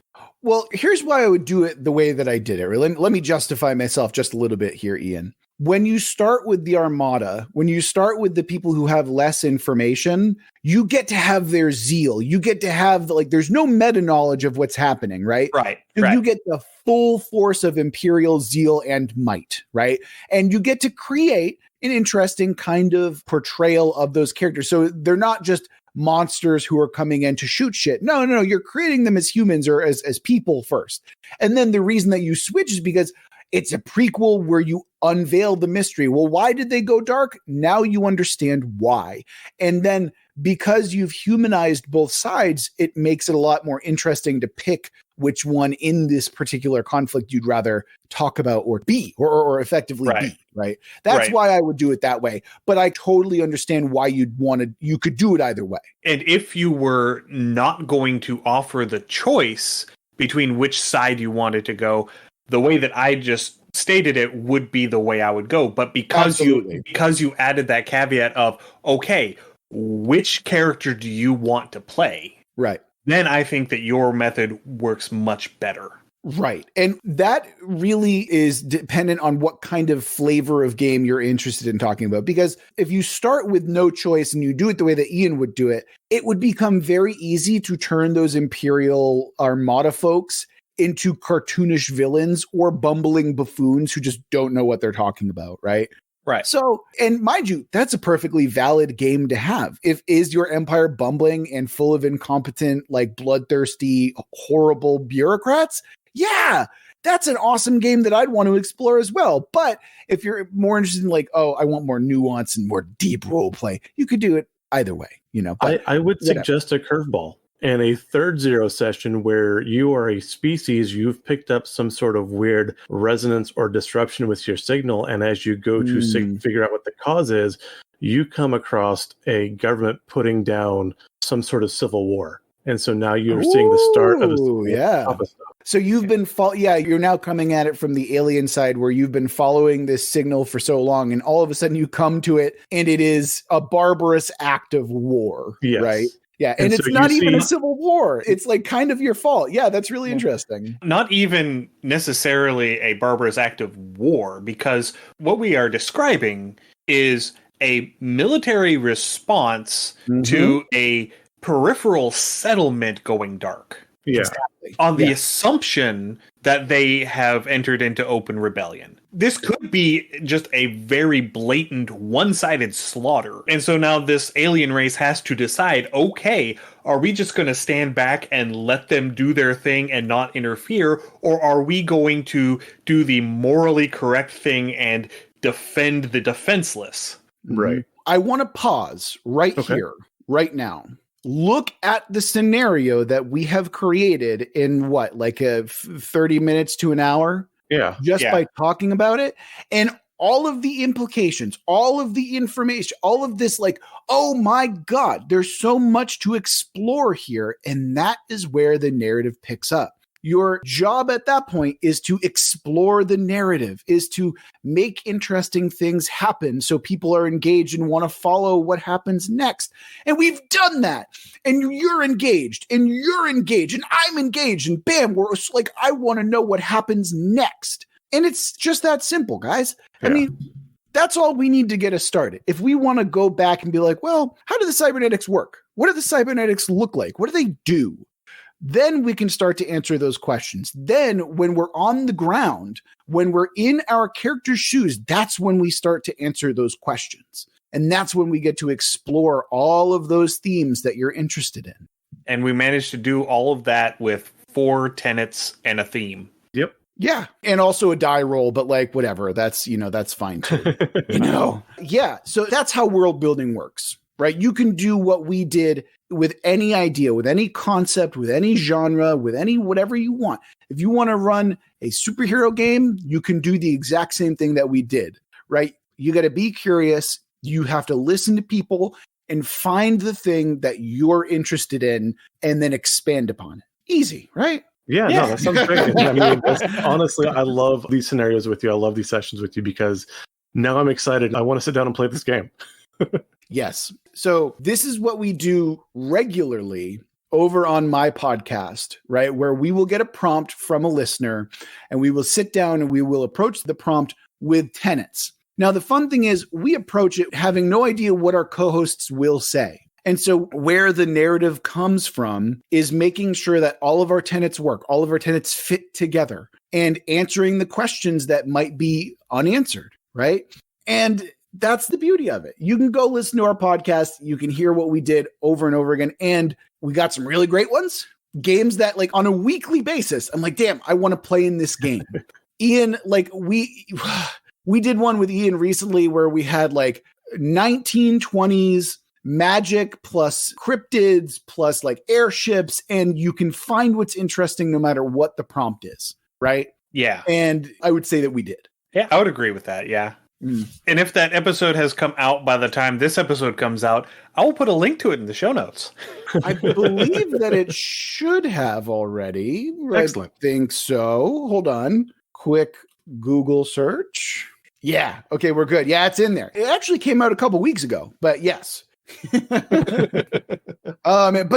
Well, here's why I would do it the way that I did it. Let me justify myself just a little bit here, Ian. When you start with the Armada, when you start with the people who have less information, you get to have their zeal. You get to have, there's no meta knowledge of what's happening, right? Right. So you get the full force of Imperial zeal and might, right? And you get to create an interesting kind of portrayal of those characters. So they're not just monsters who are coming in to shoot shit. No, you're creating them as humans, or as people first. And then the reason that you switch is because It's a prequel where you unveil the mystery. Well, why did they go dark? Now you understand why. And then because you've humanized both sides, it makes it a lot more interesting to pick which one in this particular conflict you'd rather talk about or be, or effectively be, right? That's why I would do it that way. But I totally understand why you could do it either way. And if you were not going to offer the choice between which side you wanted to go, the way that I just stated it would be the way I would go. But because you added that caveat of, okay, which character do you want to play? Right. Then I think that your method works much better. Right. And that really is dependent on what kind of flavor of game you're interested in talking about. Because if you start with no choice and you do it the way that Ian would do it, it would become very easy to turn those Imperial Armada folks into cartoonish villains or bumbling buffoons who just don't know what they're talking about, right? Right. So, and mind you, that's a perfectly valid game to have. Is your empire bumbling and full of incompetent, like bloodthirsty, horrible bureaucrats? Yeah, that's an awesome game that I'd want to explore as well. But if you're more interested in like, oh, I want more nuance and more deep role play, you could do it either way, you know. But I would suggest a curveball. And a third zero session where you are a species, you've picked up some sort of weird resonance or disruption with your signal. And as you go to figure out what the cause is, you come across a government putting down some sort of civil war. And so now you're seeing the start of a civil war. So you've been, you're now coming at it from the alien side where you've been following this signal for so long. And all of a sudden you come to it and it is a barbarous act of war, right? Yeah, and it's not even a civil war. It's like kind of your fault. Yeah, that's really interesting. Not even necessarily a barbarous act of war, because what we are describing is a military response to a peripheral settlement going dark. Yeah. Exactly. On the assumption that they have entered into open rebellion. This could be just a very blatant one-sided slaughter. And so now this alien race has to decide, okay, are we just going to stand back and let them do their thing and not interfere? Or are we going to do the morally correct thing and defend the defenseless? Right. I want to pause here, right now. Look at the scenario that we have created in what, like 30 minutes to an hour? Yeah. Just by talking about it. And all of the implications, all of the information, all of this, like, oh my God, there's so much to explore here. And that is where the narrative picks up. Your job at that point is to explore the narrative, is to make interesting things happen so people are engaged and want to follow what happens next. And we've done that. And you're engaged, and I'm engaged, and bam, we're like, I want to know what happens next. And it's just that simple, guys. Yeah. I mean, that's all we need to get us started. If we want to go back and be like, well, how do the cybernetics work? What do the cybernetics look like? What do they do? Then we can start to answer those questions. Then when we're on the ground, when we're in our character's shoes, that's when we start to answer those questions. And that's when we get to explore all of those themes that you're interested in. And we managed to do all of that with 4 tenets and a theme. Yep. Yeah. And also a die roll, but like whatever, that's, that's fine too. Yeah. So that's how world building works, right? You can do what we did with any idea, with any concept, with any genre, with any whatever you want. If you want to run a superhero game, you can do the exact same thing that we did, right? You got to be curious. You have to listen to people and find the thing that you're interested in and then expand upon it. Easy, right? Yeah. No, that sounds great. I mean, honestly, I love these scenarios with you. I love these sessions with you because now I'm excited. I want to sit down and play this game. Yes. So this is what we do regularly over on my podcast, right? Where we will get a prompt from a listener and we will sit down and we will approach the prompt with tenets. Now, the fun thing is we approach it having no idea what our co-hosts will say. And so where the narrative comes from is making sure that all of our tenets work, all of our tenets fit together, and answering the questions that might be unanswered, right? And that's the beauty of it. You can go listen to our podcast. You can hear what we did over and over again. And we got some really great ones. Games that, like, on a weekly basis, I'm like, damn, I want to play in this game. Ian, like we did one with Ian recently where we had like 1920s magic plus cryptids plus like airships, and you can find what's interesting no matter what the prompt is, right? Yeah. And I would say that we did. Yeah, I would agree with that. Yeah. And if that episode has come out by the time this episode comes out, I will put a link to it in the show notes. I believe that it should have already. Excellent. I think so. Hold on. Quick Google search. Yeah. Okay, we're good. Yeah, it's in there. It actually came out a couple weeks ago, but yes. But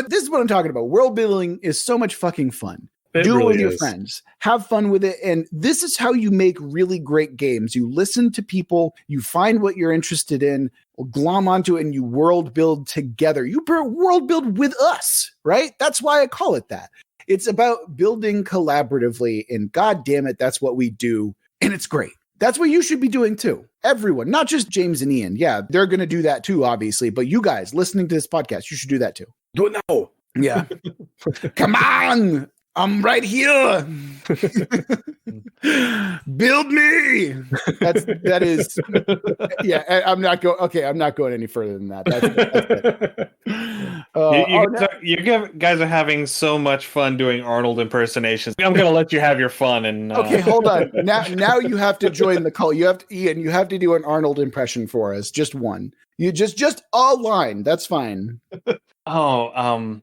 this is what I'm talking about. World building is so much fucking fun. Do it with your friends. Have fun with it. And this is how you make really great games. You listen to people, you find what you're interested in, glom onto it, and you world build together. You world build with us, right? That's why I call it that. It's about building collaboratively, and God damn it, that's what we do. And it's great. That's what you should be doing too. Everyone, not just James and Ian. Yeah, they're going to do that too, obviously. But you guys listening to this podcast, you should do that too. Do it now. Yeah. Come on. I'm right here. Build me. That is. Yeah, I'm not going. Okay, I'm not going any further than that. You guys are having so much fun doing Arnold impersonations. I'm going to let you have your fun. And okay, hold on. Now you have to join the call. You have to, Ian. You have to do an Arnold impression for us. Just one. You just a line. That's fine. Here I'm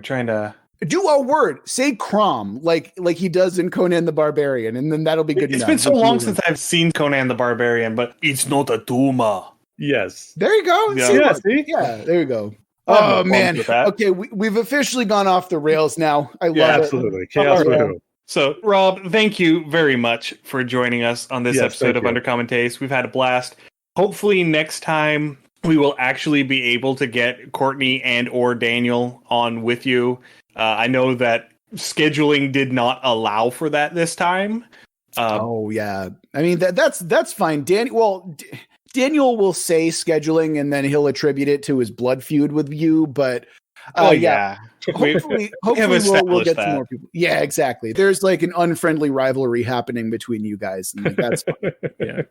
trying to. Do a word. Say Crom, like he does in Conan the Barbarian, and then that'll be good enough. It's been so long since I've seen Conan the Barbarian, but it's not a tumor. Yes. There you go. Yeah, see? Yeah, there you go. Oh, man. Okay, we've officially gone off the rails now. I love it. Absolutely. Chaos will. So, Rob, thank you very much for joining us on this episode of Undercommon Taste. We've had a blast. Hopefully next time we will actually be able to get Courtney and or Daniel on with you. I know that scheduling did not allow for that this time. Yeah. I mean, that's fine. Daniel will say scheduling and then he'll attribute it to his blood feud with you. But hopefully we'll get some more people. Yeah, exactly. There's like an unfriendly rivalry happening between you guys. And that's fun. Yeah.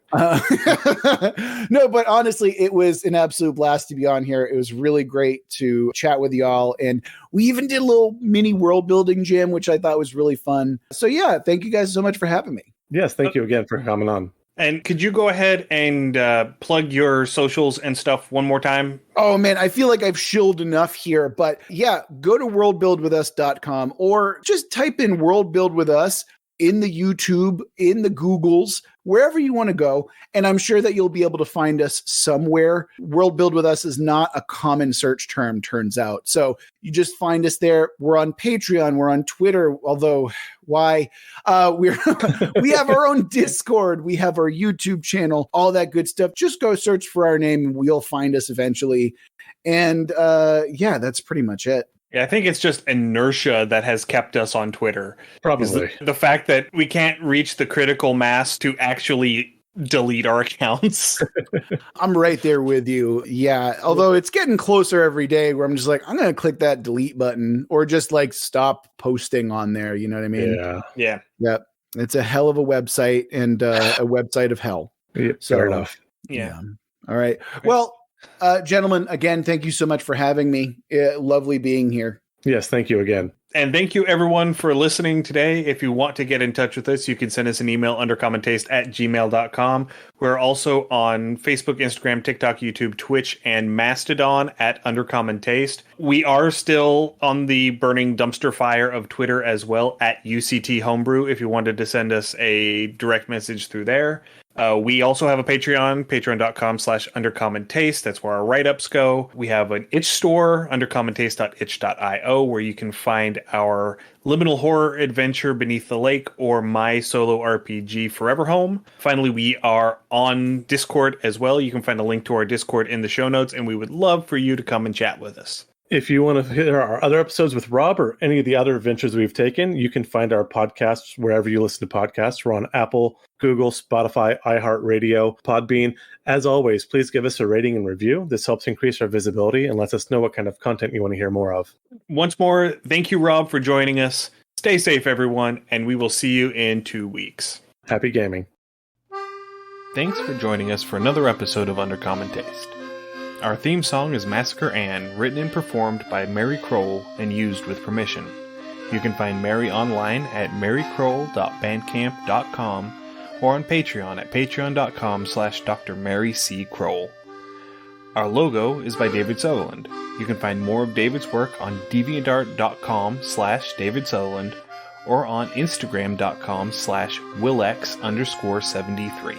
No, but honestly, it was an absolute blast to be on here. It was really great to chat with y'all. And we even did a little mini world building jam, which I thought was really fun. So yeah, thank you guys so much for having me. Yes, thank you again for coming on. And could you go ahead and plug your socials and stuff one more time? Oh, man, I feel like I've shilled enough here. But yeah, go to worldbuildwithus.com or just type in World Build With Us in the YouTube, in the Googles, wherever you want to go. And I'm sure that you'll be able to find us somewhere. World Build With Us is not a common search term, turns out. So you just find us there. We're on Patreon. We're on Twitter. Although, why? We have our own Discord. We have our YouTube channel, all that good stuff. Just go search for our name and you'll find us eventually. And that's pretty much it. Yeah, I think it's just inertia that has kept us on Twitter. Probably. The fact that we can't reach the critical mass to actually delete our accounts. I'm right there with you. Yeah. Although it's getting closer every day where I'm just like, I'm going to click that delete button or just like stop posting on there. You know what I mean? Yeah. Yeah. It's a hell of a website and a website of hell. Yeah, fair enough. Yeah. All right. Well, gentlemen, again, thank you so much for having me. Lovely being here. Yes, thank you again. And thank you, everyone, for listening today. If you want to get in touch with us, you can send us an email, undercommontaste@gmail.com. We're also on Facebook, Instagram, TikTok, YouTube, Twitch, and Mastodon at Undercommon Taste. We are still on the burning dumpster fire of Twitter as well at UCT Homebrew if you wanted to send us a direct message through there. We also have a Patreon, patreon.com/undercommontaste. That's where our write-ups go. We have an itch store, undercommontaste.itch.io, where you can find our liminal horror adventure Beneath the Lake or my solo RPG Forever Home. Finally, we are on Discord as well. You can find a link to our Discord in the show notes, and we would love for you to come and chat with us. If you want to hear our other episodes with Rob or any of the other adventures we've taken, you can find our podcasts wherever you listen to podcasts. We're on Apple, Google, Spotify, iHeartRadio, Podbean. As always, please give us a rating and review. This helps increase our visibility and lets us know what kind of content you want to hear more of. Once more, thank you, Rob, for joining us. Stay safe, everyone, and we will see you in 2 weeks. Happy gaming. Thanks for joining us for another episode of Undercommon Taste. Our theme song is Massacre Ann, written and performed by Mary Kroll and used with permission. You can find Mary online at marykroll.bandcamp.com or on Patreon at patreon.com/Dr. Mary C. Kroll. Our logo is by David Sutherland. You can find more of David's work on deviantart.com/David Sutherland or on instagram.com/Willex_73.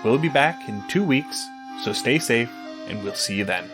We'll be back in 2 weeks, so stay safe, and we'll see you then.